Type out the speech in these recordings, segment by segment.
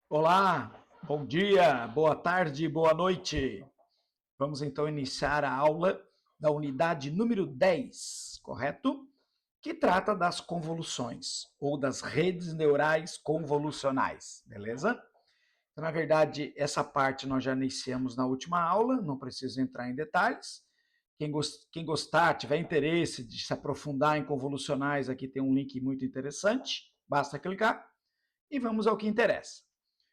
Olá, bom dia, boa tarde, boa noite. Vamos então iniciar a aula da unidade número 10, correto? Que trata das convoluções ou das redes neurais convolucionais, beleza? Então, na verdade, essa parte nós já iniciamos na última aula, não preciso entrar em detalhes. Quem gostar, tiver interesse de se aprofundar em convolucionais, aqui tem um link muito interessante, basta clicar e vamos ao que interessa.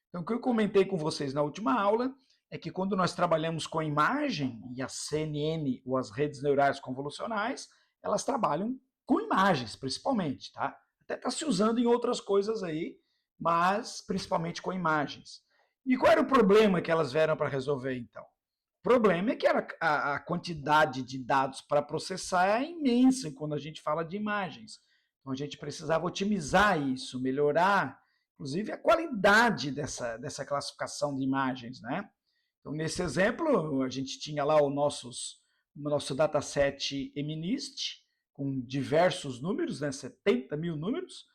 Então, o que eu comentei com vocês na última aula é que quando nós trabalhamos com imagem, e a CNN, ou as redes neurais convolucionais, elas trabalham com imagens, principalmente, tá? Até está se usando em outras coisas aí, mas principalmente com imagens. E qual era o problema que elas vieram para resolver, então? O problema é que a quantidade de dados para processar é imensa quando a gente fala de imagens. Então, a gente precisava otimizar isso, melhorar inclusive a qualidade dessa classificação de imagens, né? Então, nesse exemplo, a gente tinha lá o nosso dataset MNIST, com diversos números, né, 70 mil números,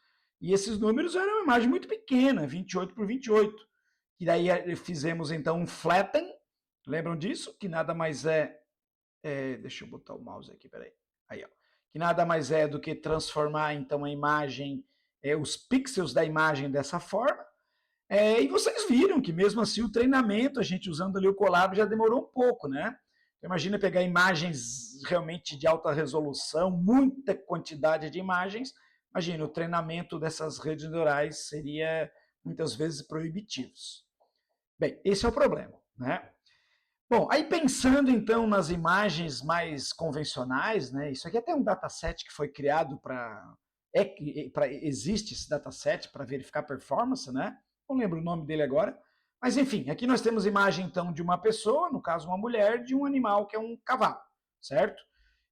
e esses números eram uma imagem muito pequena, 28 por 28. E daí fizemos então um flatten, lembram disso? Que nada mais deixa eu botar o mouse aqui, peraí. Aí, ó. Que nada mais é do que transformar então a imagem, os pixels da imagem dessa forma. E vocês viram que mesmo assim o treinamento, a gente usando ali o Colab já demorou um pouco, né? Imagina pegar imagens realmente de alta resolução, muita quantidade de imagens. Imagina, o treinamento dessas redes neurais seria muitas vezes proibitivo. Bem, esse é o problema, né? Bom, aí pensando então nas imagens mais convencionais, né? Isso aqui até é um dataset que foi criado existe esse dataset para verificar performance, né? Não lembro o nome dele agora, mas enfim, aqui nós temos imagem então de uma pessoa, no caso uma mulher, de um animal que é um cavalo, certo?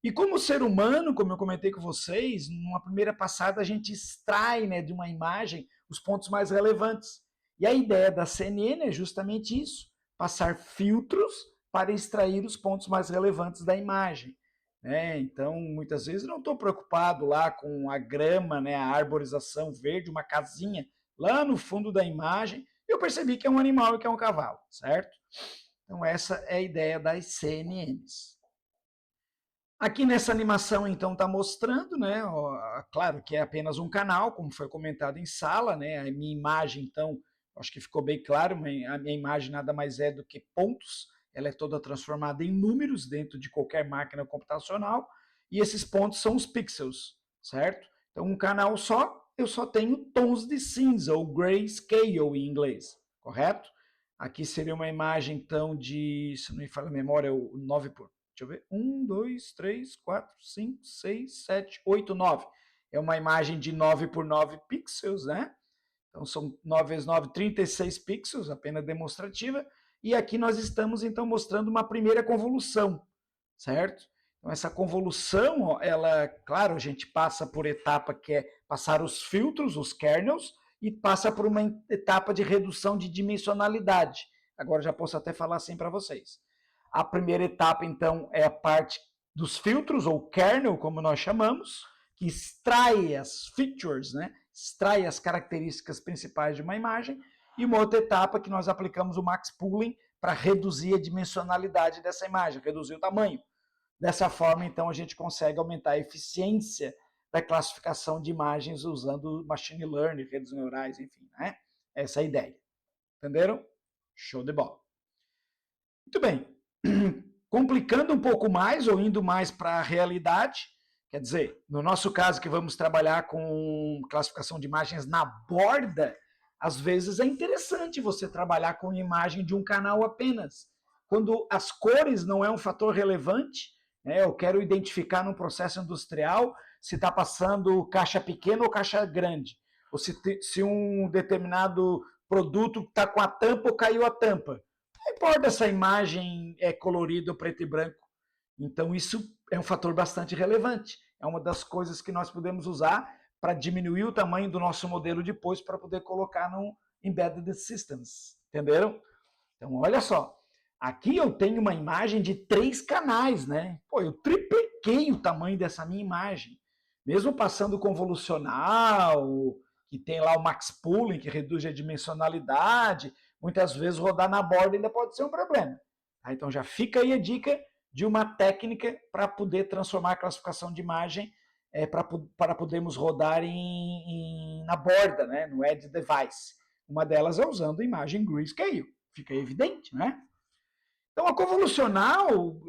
E como ser humano, como eu comentei com vocês, numa primeira passada a gente extrai, né, de uma imagem os pontos mais relevantes. E a ideia da CNN é justamente isso, passar filtros para extrair os pontos mais relevantes da imagem. Então, muitas vezes não estou preocupado lá com a grama, né, a arborização verde, uma casinha lá no fundo da imagem, eu percebi que é um animal e que é um cavalo, certo? Então, essa é a ideia das CNNs. Aqui nessa animação, então, está mostrando, né? Claro que é apenas um canal, como foi comentado em sala, né? A minha imagem, então, acho que ficou bem claro, a minha imagem nada mais é do que pontos, ela é toda transformada em números dentro de qualquer máquina computacional, e esses pontos são os pixels, certo? Então, um canal só, eu só tenho tons de cinza, ou grayscale em inglês, correto? Aqui seria uma imagem, então, se não me falha a memória, o 9 por deixa eu ver, 1, 2, 3, 4, 5, 6, 7, 8, 9. É uma imagem de 9 por 9 pixels, né? Então são 9 vezes 9, 36 pixels, apenas demonstrativa. E aqui nós estamos então mostrando uma primeira convolução, certo? Então essa convolução, ela, claro, a gente passa por etapa que é passar os filtros, os kernels, e passa por uma etapa de redução de dimensionalidade. Agora já posso até falar assim para vocês. A primeira etapa, então, é a parte dos filtros, ou kernel, como nós chamamos, que extrai as features, né? Extrai as características principais de uma imagem, e uma outra etapa que nós aplicamos o max pooling para reduzir a dimensionalidade dessa imagem, reduzir o tamanho. Dessa forma, então, a gente consegue aumentar a eficiência da classificação de imagens usando machine learning, redes neurais, enfim, né? Essa é a ideia. Entenderam? Show de bola. Muito bem. Complicando um pouco mais ou indo mais para a realidade, quer dizer, no nosso caso que vamos trabalhar com classificação de imagens na borda, às vezes é interessante você trabalhar com imagem de um canal apenas. Quando as cores não é um fator relevante, né, eu quero identificar num processo industrial se está passando caixa pequena ou caixa grande, ou se um determinado produto está com a tampa ou caiu a tampa. Não importa se a imagem é colorida ou preto e branco. Então, isso é um fator bastante relevante. É uma das coisas que nós podemos usar para diminuir o tamanho do nosso modelo depois para poder colocar no Embedded Systems. Entenderam? Então, olha só. Aqui eu tenho uma imagem de 3 canais, né? Pô, eu tripliquei o tamanho dessa minha imagem. Mesmo passando convolucional, que tem lá o max pooling, que reduz a dimensionalidade, muitas vezes rodar na borda ainda pode ser um problema. Tá? Então já fica aí a dica de uma técnica para poder transformar a classificação de imagem para podermos rodar na borda, né, no Edge Device. Uma delas é usando imagem Grayscale, fica evidente, né? Então, a convolucional,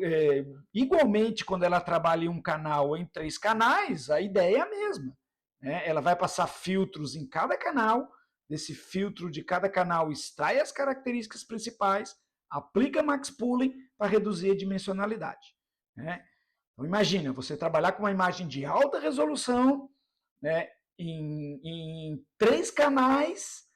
igualmente, quando ela trabalha em um canal ou em 3 canais, a ideia é a mesma. Né? Ela vai passar filtros em cada canal, desse filtro de cada canal extrai as características principais, aplica max pooling para reduzir a dimensionalidade. Né? Então, imagina, você trabalhar com uma imagem de alta resolução, né, em 3 canais,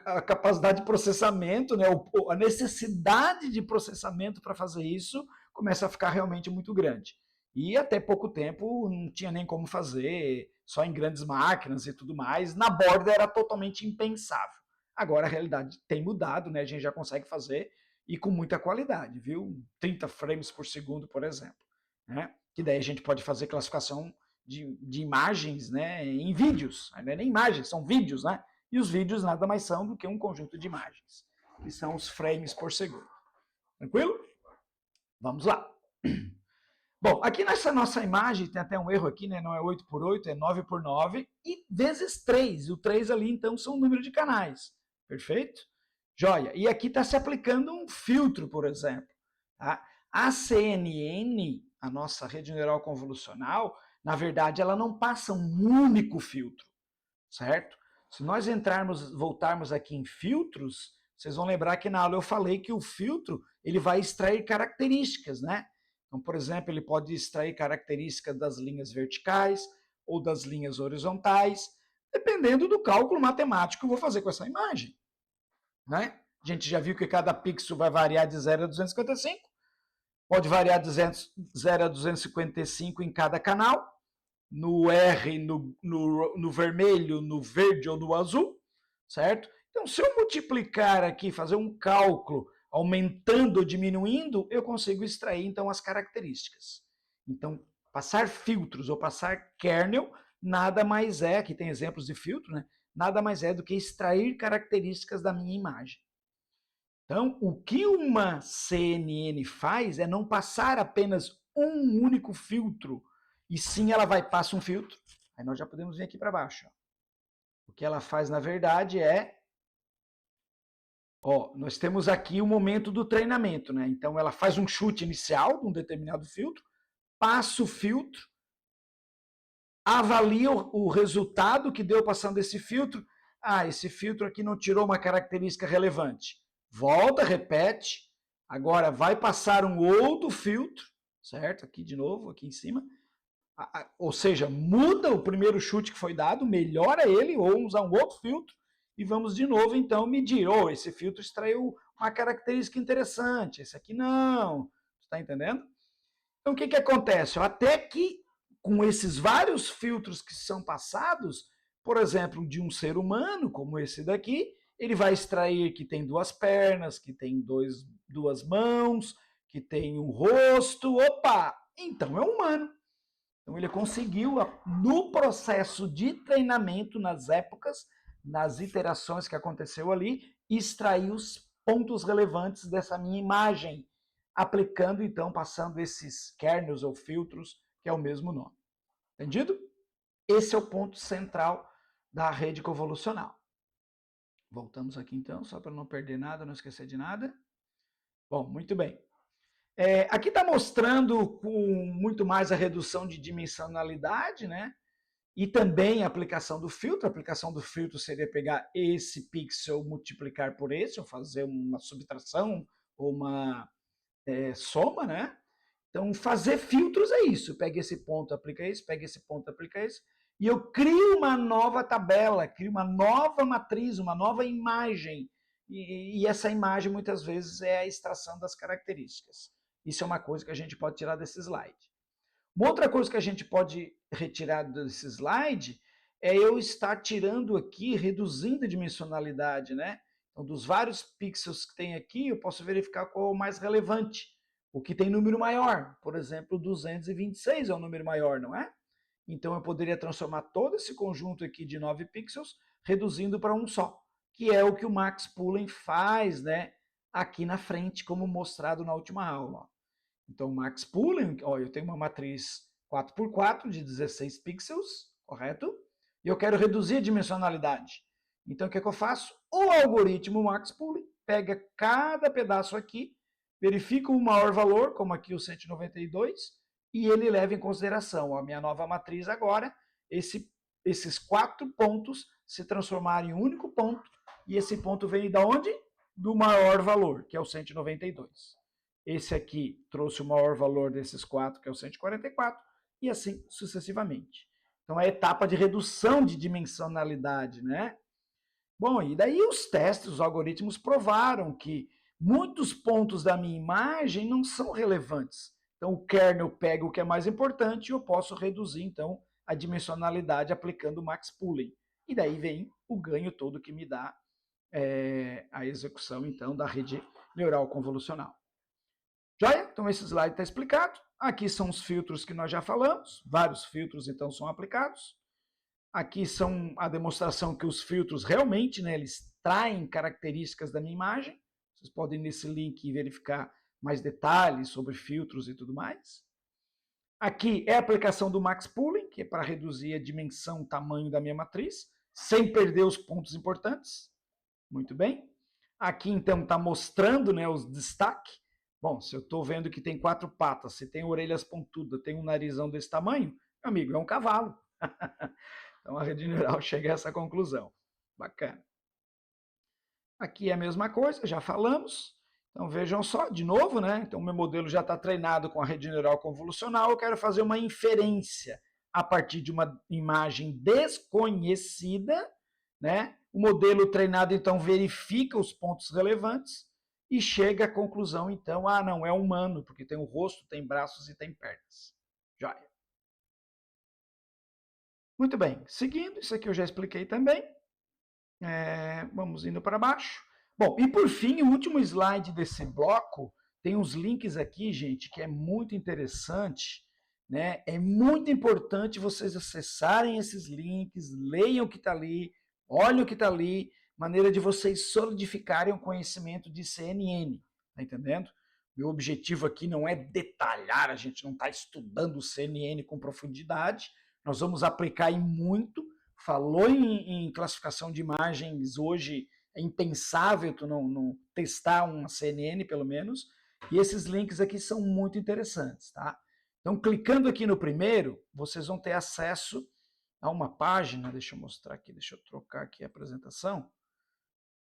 a capacidade de processamento, né, a necessidade de processamento para fazer isso começa a ficar realmente muito grande. E até pouco tempo não tinha nem como fazer, só em grandes máquinas e tudo mais. Na borda era totalmente impensável. Agora a realidade tem mudado, né? A gente já consegue fazer e com muita qualidade, viu? 30 frames por segundo, por exemplo. Né? Que daí a gente pode fazer classificação de imagens, né, em vídeos. Não é nem imagens, são vídeos, né? E os vídeos nada mais são do que um conjunto de imagens, que são os frames por segundo. Tranquilo? Vamos lá. Bom, aqui nessa nossa imagem tem até um erro aqui, né? Não é 8 por 8, é 9 por 9 e vezes 3. O 3 ali, então, são o número de canais. Perfeito? Joia. E aqui está se aplicando um filtro, por exemplo. Tá? A CNN, a nossa rede neural convolucional, na verdade, ela não passa um único filtro, certo? Se nós voltarmos aqui em filtros, vocês vão lembrar que na aula eu falei que o filtro ele vai extrair características, né? Então, por exemplo, ele pode extrair características das linhas verticais ou das linhas horizontais, dependendo do cálculo matemático que eu vou fazer com essa imagem. Né? A gente já viu que cada pixel vai variar de 0 a 255, pode variar de 0 a 255 em cada canal, no R, no vermelho, no verde ou no azul, certo? Então, se eu multiplicar aqui, fazer um cálculo aumentando ou diminuindo, eu consigo extrair, então, as características. Então, passar filtros ou passar kernel, nada mais é, aqui tem exemplos de filtro, né? Nada mais é do que extrair características da minha imagem. Então, o que uma CNN faz é não passar apenas um único filtro, e sim ela passa um filtro. Aí nós já podemos vir aqui para baixo. Ó. O que ela faz, na verdade, nós temos aqui o momento do treinamento, né? Então, ela faz um chute inicial de um determinado filtro, passa o filtro, avalia o resultado que deu passando esse filtro. Ah, esse filtro aqui não tirou uma característica relevante. Volta, repete. Agora vai passar um outro filtro, certo? Aqui de novo, aqui em cima. Ou seja, muda o primeiro chute que foi dado, melhora ele, ou usar um outro filtro, e vamos de novo, então, medir. Esse filtro extraiu uma característica interessante, esse aqui não. Está entendendo? Então, o que acontece? Até que, com esses vários filtros que são passados, por exemplo, de um ser humano, como esse daqui, ele vai extrair que tem 2 pernas, que tem 2 mãos, que tem um rosto. Opa! Então é humano. Então ele conseguiu, no processo de treinamento, nas épocas, nas iterações que aconteceu ali, extrair os pontos relevantes dessa minha imagem, aplicando, então, passando esses kernels ou filtros, que é o mesmo nome. Entendido? Esse é o ponto central da rede convolucional. Voltamos aqui, então, só para não perder nada, não esquecer de nada. Bom, muito bem. Aqui está mostrando com muito mais a redução de dimensionalidade, né? E também a aplicação do filtro. A aplicação do filtro seria pegar esse pixel, multiplicar por esse, ou fazer uma subtração ou uma soma, né? Então, fazer filtros é isso. Pega esse ponto, aplica esse, pega esse ponto, aplica esse. E eu crio uma nova tabela, crio uma nova matriz, uma nova imagem. E essa imagem, muitas vezes, é a extração das características. Isso é uma coisa que a gente pode tirar desse slide. Uma outra coisa que a gente pode retirar desse slide é eu estar tirando aqui, reduzindo a dimensionalidade, né? Então, dos vários pixels que tem aqui, eu posso verificar qual é o mais relevante. O que tem número maior, por exemplo, 226 é o número maior, não é? Então eu poderia transformar todo esse conjunto aqui de 9 pixels, reduzindo para um só, que é o que o Max Pullen faz, né, aqui na frente, como mostrado na última aula. Então, o Max Pullen, ó, eu tenho uma matriz 4x4 de 16 pixels, correto? E eu quero reduzir a dimensionalidade. Então, o que é que eu faço? O algoritmo Max Pullen pega cada pedaço aqui, verifica o maior valor, como aqui o 192, e ele leva em consideração a minha nova matriz agora, esses 4 pontos se transformarem em um único ponto, e esse ponto vem de onde? Do maior valor, que é o 192. Esse aqui trouxe o maior valor desses 4, que é o 144, e assim sucessivamente. Então, é a etapa de redução de dimensionalidade, né? Bom, e daí os testes, os algoritmos provaram que muitos pontos da minha imagem não são relevantes. Então, o kernel pega o que é mais importante e eu posso reduzir, então, a dimensionalidade aplicando o Max Pullen. E daí vem o ganho todo que me dá a execução, então, da rede neural convolucional. Joia? Então, esse slide está explicado. Aqui são os filtros que nós já falamos. Vários filtros, então, são aplicados. Aqui são a demonstração que os filtros realmente, né, eles traem características da minha imagem. Vocês podem ir nesse link e verificar mais detalhes sobre filtros e tudo mais. Aqui é a aplicação do Max Pullen, que é para reduzir a dimensão, o tamanho da minha matriz, sem perder os pontos importantes. Muito bem. Aqui, então, está mostrando, né, os destaques. Bom, se eu estou vendo que tem 4 patas, se tem orelhas pontudas, tem um narizão desse tamanho, meu amigo, é um cavalo. Então a rede neural chega a essa conclusão. Bacana. Aqui é a mesma coisa, já falamos. Então vejam só, de novo, né? Então meu modelo já está treinado com a rede neural convolucional, eu quero fazer uma inferência a partir de uma imagem desconhecida, né? O modelo treinado, então, verifica os pontos relevantes e chega à conclusão, então, não, é humano, porque tem o rosto, tem braços e tem pernas. Joia. Muito bem, seguindo, isso aqui eu já expliquei também. Vamos indo para baixo. Bom, e por fim, o último slide desse bloco, tem uns links aqui, gente, que é muito interessante, né? É muito importante vocês acessarem esses links, leiam o que está ali, olhem o que está ali, maneira de vocês solidificarem o conhecimento de CNN, tá entendendo? Meu objetivo aqui não é detalhar, a gente não está estudando o CNN com profundidade, nós vamos aplicar em muito. Falou em classificação de imagens, hoje é impensável tu não testar uma CNN, pelo menos, e esses links aqui são muito interessantes, tá? Então, clicando aqui no primeiro, vocês vão ter acesso a uma página, deixa eu mostrar aqui, deixa eu trocar aqui a apresentação,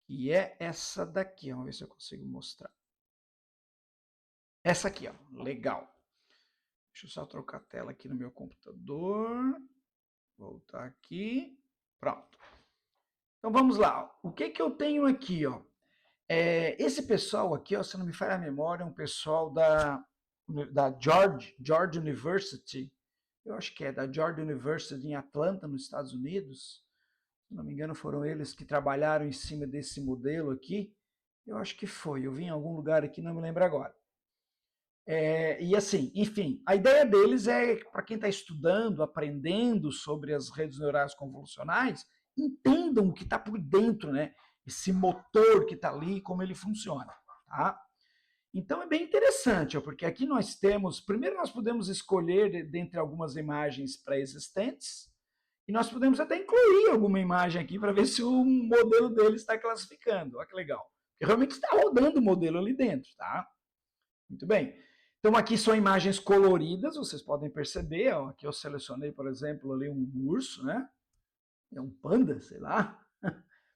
que é essa daqui, vamos ver se eu consigo mostrar. Essa aqui, ó, legal. Deixa eu só trocar a tela aqui no meu computador. Voltar aqui. Pronto. Então vamos lá. O que eu tenho aqui? Ó? Esse pessoal aqui, ó, se não me falha a memória, é um pessoal da George University. Eu acho que é da George University em Atlanta, nos Estados Unidos. Se não me engano, foram eles que trabalharam em cima desse modelo aqui. Eu acho que foi. Eu vi em algum lugar aqui, não me lembro agora. E assim, enfim, a ideia deles é, para quem está estudando, aprendendo sobre as redes neurais convolucionais, entendam o que está por dentro, né? Esse motor que está ali, como ele funciona. Tá? Então é bem interessante, porque aqui nós temos, primeiro nós podemos escolher dentre algumas imagens pré-existentes, e nós podemos até incluir alguma imagem aqui para ver se o modelo dele está classificando. Olha que legal. Porque realmente está rodando o modelo ali dentro, tá? Muito bem. Então aqui são imagens coloridas, vocês podem perceber, ó, aqui eu selecionei, por exemplo, ali um urso, né? É um panda, sei lá.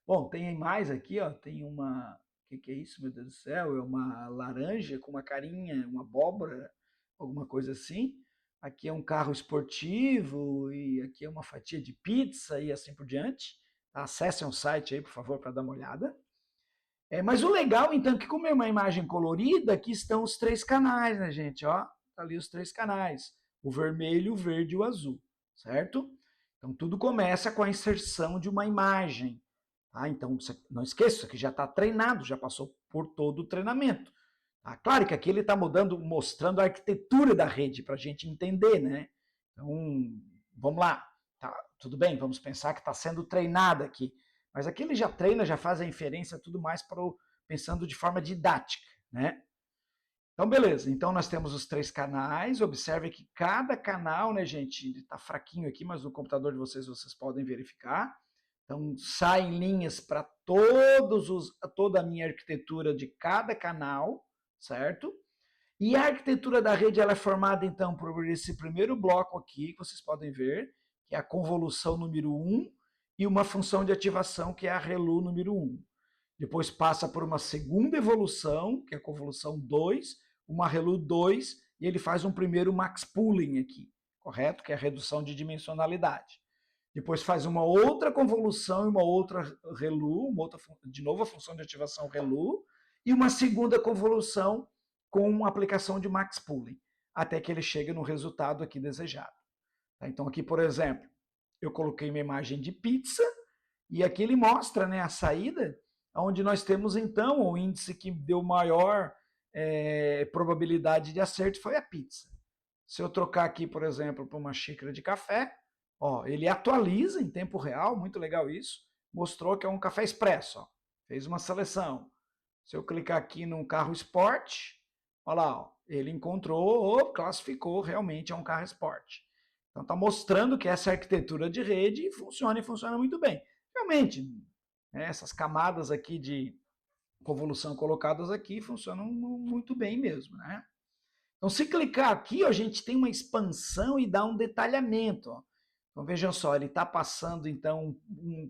Bom, tem mais aqui, ó, tem uma, o que é isso, meu Deus do céu? É uma laranja com uma carinha, uma abóbora, alguma coisa assim. Aqui é um carro esportivo e aqui é uma fatia de pizza e assim por diante. Acessem o site aí, por favor, para dar uma olhada. Mas o legal, então, é que como é uma imagem colorida, aqui estão os 3 canais, né, gente? Ó, tá ali os 3 canais. O vermelho, o verde e o azul, certo? Então, tudo começa com a inserção de uma imagem. Tá? Então, não esqueça que já está treinado, já passou por todo o treinamento. Tá? Claro que aqui ele está mostrando a arquitetura da rede para a gente entender, né? Então, vamos lá, tá, tudo bem, vamos pensar que está sendo treinada aqui, mas aqui ele já treina, já faz a inferência, tudo mais pensando de forma didática, né? Então, beleza. Então, nós temos os 3 canais. Observe que cada canal, né, gente, está fraquinho aqui, mas no computador de vocês podem verificar. Então, saem linhas para toda a minha arquitetura de cada canal, certo? E a arquitetura da rede ela é formada, então, por esse primeiro bloco aqui, que vocês podem ver, que é a convolução número 1, e uma função de ativação, que é a ReLU número 1. Depois passa por uma segunda evolução, que é a convolução 2, uma ReLU 2, e ele faz um primeiro max pooling aqui, correto? Que é a redução de dimensionalidade. Depois faz uma outra convolução e uma outra ReLU, de novo a função de ativação ReLU, e uma segunda convolução com aplicação de max pooling, até que ele chega no resultado aqui desejado. Então aqui, por exemplo, eu coloquei uma imagem de pizza, e aqui ele mostra, né, a saída, onde nós temos então o índice que deu maior probabilidade de acerto foi a pizza. Se eu trocar aqui, por exemplo, para uma xícara de café, ó, ele atualiza em tempo real, muito legal isso, mostrou que é um café expresso, ó, fez uma seleção. Se eu clicar aqui num carro esporte, olha lá, ó, ele encontrou, classificou, realmente é um carro esporte. Então está mostrando que essa arquitetura de rede funciona e funciona muito bem. Realmente, né, essas camadas aqui de convolução colocadas aqui funcionam muito bem mesmo, né? Então, se clicar aqui, ó, a gente tem uma expansão e dá um detalhamento. Ó. Então, vejam só, ele está passando, então,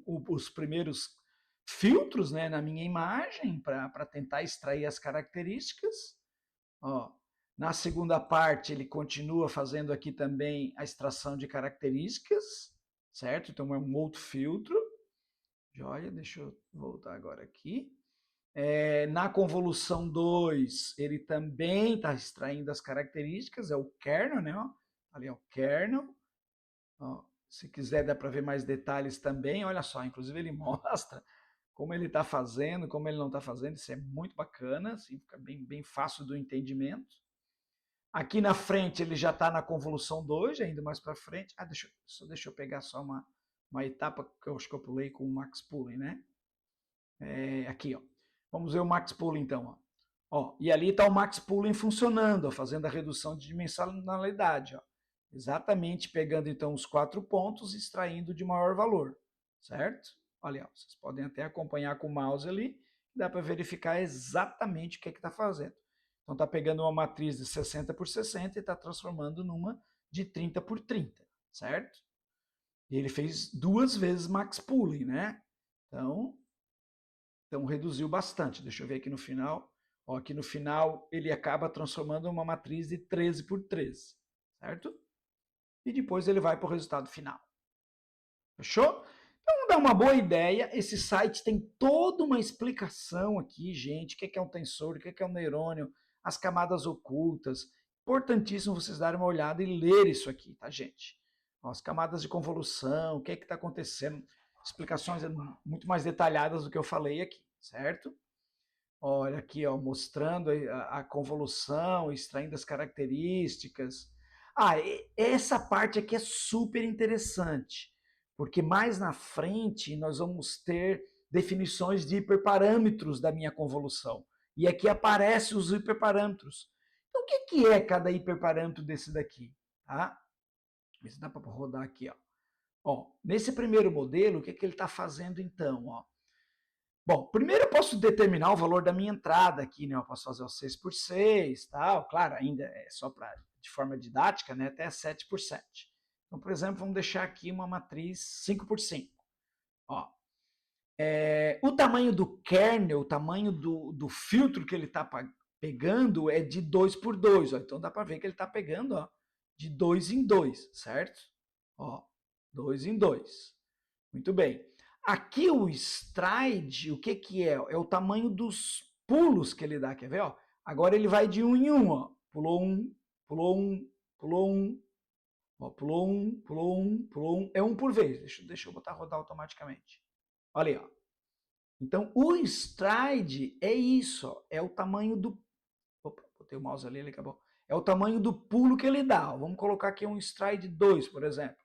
os primeiros filtros, né, na minha imagem para tentar extrair as características. Ó. Na segunda parte, ele continua fazendo aqui também a extração de características, certo? Então, é um outro filtro. Joia, deixa eu voltar agora aqui. Na convolução 2, ele também está extraindo as características, é o kernel, né? Ó, ali é o kernel. Ó, se quiser, dá para ver mais detalhes também. Olha só, inclusive ele mostra como ele está fazendo, como ele não está fazendo. Isso é muito bacana, assim, fica bem fácil do entendimento. Aqui na frente ele já está na convolução 2, indo mais para frente. Deixa eu pegar só uma etapa que eu acho que eu pulei com o max pooling, né? Aqui, ó. Vamos ver o max pooling então. Ó, e ali está o max pooling funcionando, ó, fazendo a redução de dimensionalidade. Ó. Exatamente pegando então os 4 pontos e extraindo de maior valor, certo? Olha, ó, vocês podem até acompanhar com o mouse ali, dá para verificar exatamente o que está fazendo. Então está pegando uma matriz de 60 por 60 e está transformando numa de 30 por 30, certo? E ele fez 2 vezes max pooling, né? Então reduziu bastante. Deixa eu ver aqui no final. Ó, aqui no final ele acaba transformando uma matriz de 13 por 13, certo? E depois ele vai para o resultado final. Fechou? Então dá uma boa ideia. Esse site tem toda uma explicação aqui, gente. O que é um tensor, o que é um neurônio, as camadas ocultas. Importantíssimo vocês darem uma olhada e ler isso aqui, tá, gente? Ó, as camadas de convolução, o que está acontecendo. Explicações muito mais detalhadas do que eu falei aqui, certo? Olha aqui, ó, mostrando a convolução, extraindo as características. Essa parte aqui é super interessante, porque mais na frente nós vamos ter definições de hiperparâmetros da minha convolução. E aqui aparecem os hiperparâmetros. Então, o que é cada hiperparâmetro desse daqui? Tá? Vê se dá para rodar aqui. Ó, nesse primeiro modelo, o que ele está fazendo então? Ó? Bom, primeiro eu posso determinar o valor da minha entrada aqui, né? Eu posso fazer o 6 por 6, tal. Claro, ainda é só de forma didática, né? Até 7 por 7. Então, por exemplo, vamos deixar aqui uma matriz 5 por 5. Ó, o tamanho do kernel, o tamanho do filtro que ele está pegando é de 2 por 2. Ó. Então dá para ver que ele está pegando, ó, de 2 em 2, certo? Ó, 2 em 2. Muito bem. Aqui o stride, o que é? É o tamanho dos pulos que ele dá, quer ver? Ó? Agora ele vai de 1 em 1, ó. Pulou 1, pulou 1, pulou 1, ó, pulou 1, pulou 1, pulou 1. É um por vez. Deixa eu botar rodar automaticamente. Olha aí, ó. Então, o stride é isso, ó. É o tamanho do... Opa, botei o mouse ali, ele acabou. É o tamanho do pulo que ele dá. Ó. Vamos colocar aqui um stride 2, por exemplo.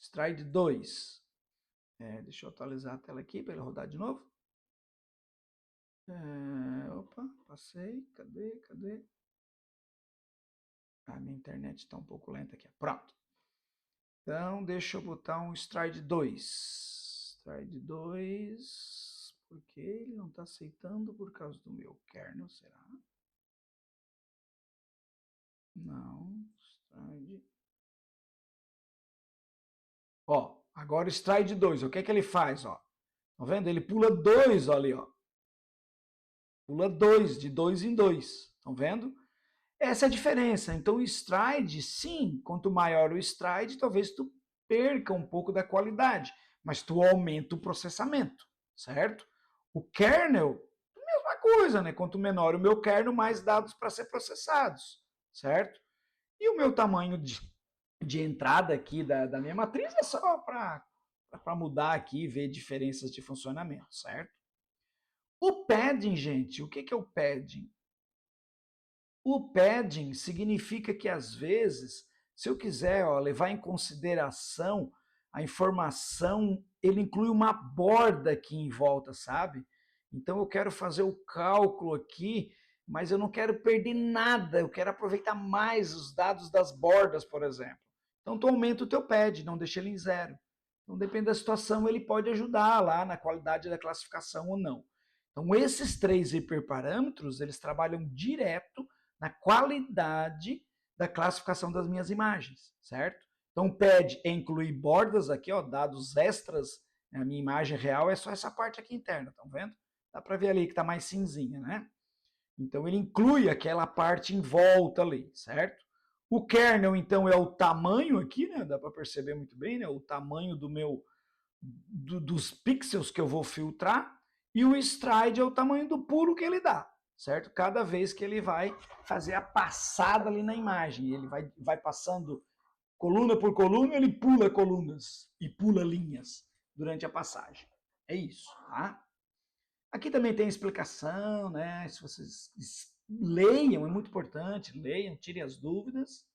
Stride 2. Deixa eu atualizar a tela aqui para ele rodar de novo. Opa, passei. Cadê? Minha internet está um pouco lenta aqui. Pronto. Então, deixa eu botar um Stride 2. Stride 2. Por que ele não está aceitando por causa do meu kernel, será? Não. Stride. Ó, agora o Stride 2. O que é que ele faz, ó? Tá vendo? Ele pula 2 ali, ó. Pula 2, de 2 em 2. Estão vendo? Essa é a diferença. Então, o stride, sim, quanto maior o stride, talvez tu perca um pouco da qualidade, mas tu aumenta o processamento, certo? O kernel, mesma coisa, né? Quanto menor o meu kernel, mais dados para ser processados, certo? E o meu tamanho de entrada aqui da minha matriz é só para mudar aqui e ver diferenças de funcionamento, certo? O padding, gente, o que é o padding? O padding significa que, às vezes, se eu quiser levar em consideração a informação, ele inclui uma borda aqui em volta, sabe? Então, eu quero fazer o cálculo aqui, mas eu não quero perder nada, eu quero aproveitar mais os dados das bordas, por exemplo. Então, tu aumenta o teu pad, não deixa ele em 0. Então, depende da situação, ele pode ajudar lá na qualidade da classificação ou não. Então, esses 3 hiperparâmetros, eles trabalham direto na qualidade da classificação das minhas imagens, certo? Então, o pad é incluir bordas aqui, ó, dados extras. A minha imagem real é só essa parte aqui interna, estão vendo? Dá para ver ali que está mais cinzinha, né? Então, ele inclui aquela parte em volta ali, certo? O kernel, então, é o tamanho aqui, né? Dá para perceber muito bem, né? O tamanho dos pixels que eu vou filtrar. E o stride é o tamanho do pulo que ele dá, certo? Cada vez que ele vai fazer a passada ali na imagem. Ele vai passando coluna por coluna, ele pula colunas e pula linhas durante a passagem. É isso, tá? Aqui também tem explicação, né? Se vocês leiam, é muito importante, leiam, tirem as dúvidas.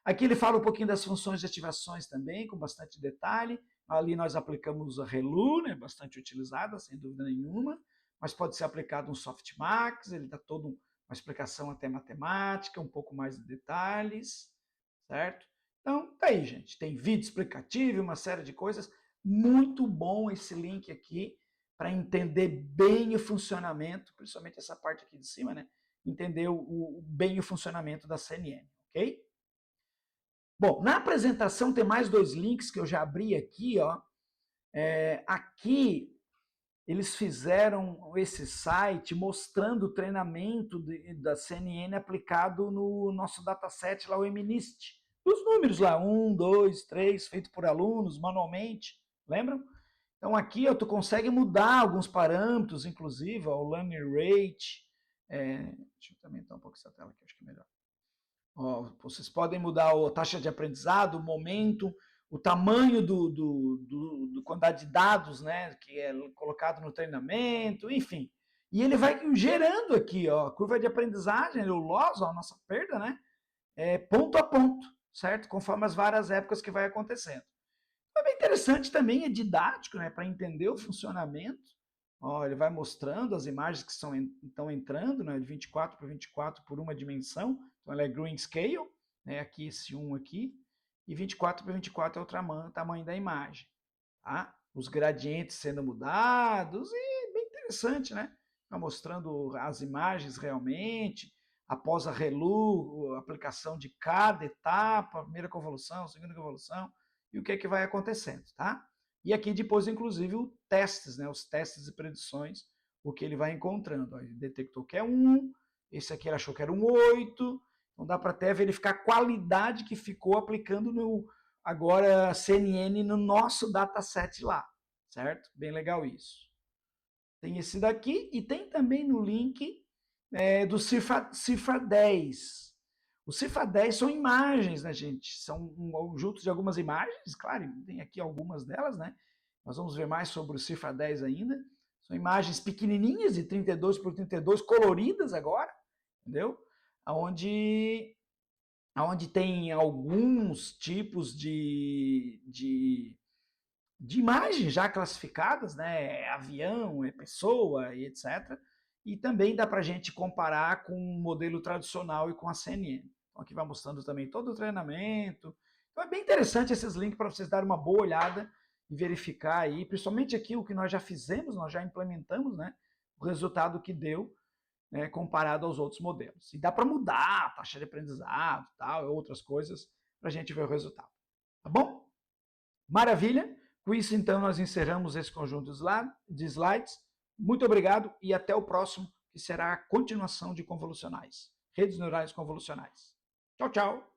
Aqui ele fala um pouquinho das funções de ativações também, com bastante detalhe. Ali nós aplicamos a Relu, né, bastante utilizada, sem dúvida nenhuma, mas pode ser aplicado um Softmax, ele dá toda uma explicação até matemática, um pouco mais de detalhes, certo? Então, tá aí, gente. Tem vídeo explicativo, uma série de coisas. Muito bom esse link aqui para entender bem o funcionamento, principalmente essa parte aqui de cima, né? Entender bem o funcionamento da CNN, ok? Bom, na apresentação tem mais 2 links que eu já abri aqui, ó. Aqui eles fizeram esse site mostrando o treinamento da CNN aplicado no nosso dataset lá, o MNIST. Os números lá, 1, 2, 3, feito por alunos, manualmente, lembram? Então aqui ó, tu consegue mudar alguns parâmetros, inclusive ó, o learning rate. Deixa eu também dar um pouco essa tela aqui, acho que é melhor. Ó, vocês podem mudar a taxa de aprendizado, o momento, o tamanho do quantidade de dados, né, que é colocado no treinamento, enfim. E ele vai gerando aqui, ó, a curva de aprendizagem, o loss, ó, a nossa perda, né, ponto a ponto, certo? Conforme as várias épocas que vai acontecendo. É bem interessante também, é didático, né, para entender o funcionamento. Ó, ele vai mostrando as imagens que estão entrando, né, de 24 por 24 por uma dimensão. Então, ela é green scale, né, aqui esse 1 aqui, e 24 por 24 é o tamanho da imagem. Tá? Os gradientes sendo mudados, e bem interessante, né? Tá mostrando as imagens realmente, após a Relu, a aplicação de cada etapa, primeira convolução, segunda convolução, e o que é que vai acontecendo, tá? E aqui depois, inclusive, os testes, né? Os testes e predições, o que ele vai encontrando. Ele detectou que é 1, esse aqui ele achou que era um 8, então dá para até verificar a qualidade que ficou aplicando agora CNN no nosso dataset lá, certo? Bem legal isso. Tem esse daqui e tem também no link do Cifra 10. O Cifra 10 são imagens, né, gente? São um conjunto de algumas imagens, claro, tem aqui algumas delas, né? Nós vamos ver mais sobre o Cifra 10 ainda. São imagens pequenininhas, de 32 por 32, coloridas agora, entendeu? Onde onde tem alguns tipos de imagens já classificadas, né? É avião, é pessoa e etc. E também dá para a gente comparar com o modelo tradicional e com a CNN. Então aqui vai mostrando também todo o treinamento. Então é bem interessante esses links para vocês darem uma boa olhada e verificar aí, principalmente aqui o que nós já fizemos, nós já implementamos, né? O resultado que deu, né, comparado aos outros modelos. E dá para mudar a taxa de aprendizado, tal, outras coisas, para a gente ver o resultado. Tá bom? Maravilha! Com isso, então, nós encerramos esse conjunto de slides. Muito obrigado e até o próximo, que será a continuação de convolucionais, redes neurais convolucionais. Tchau, tchau!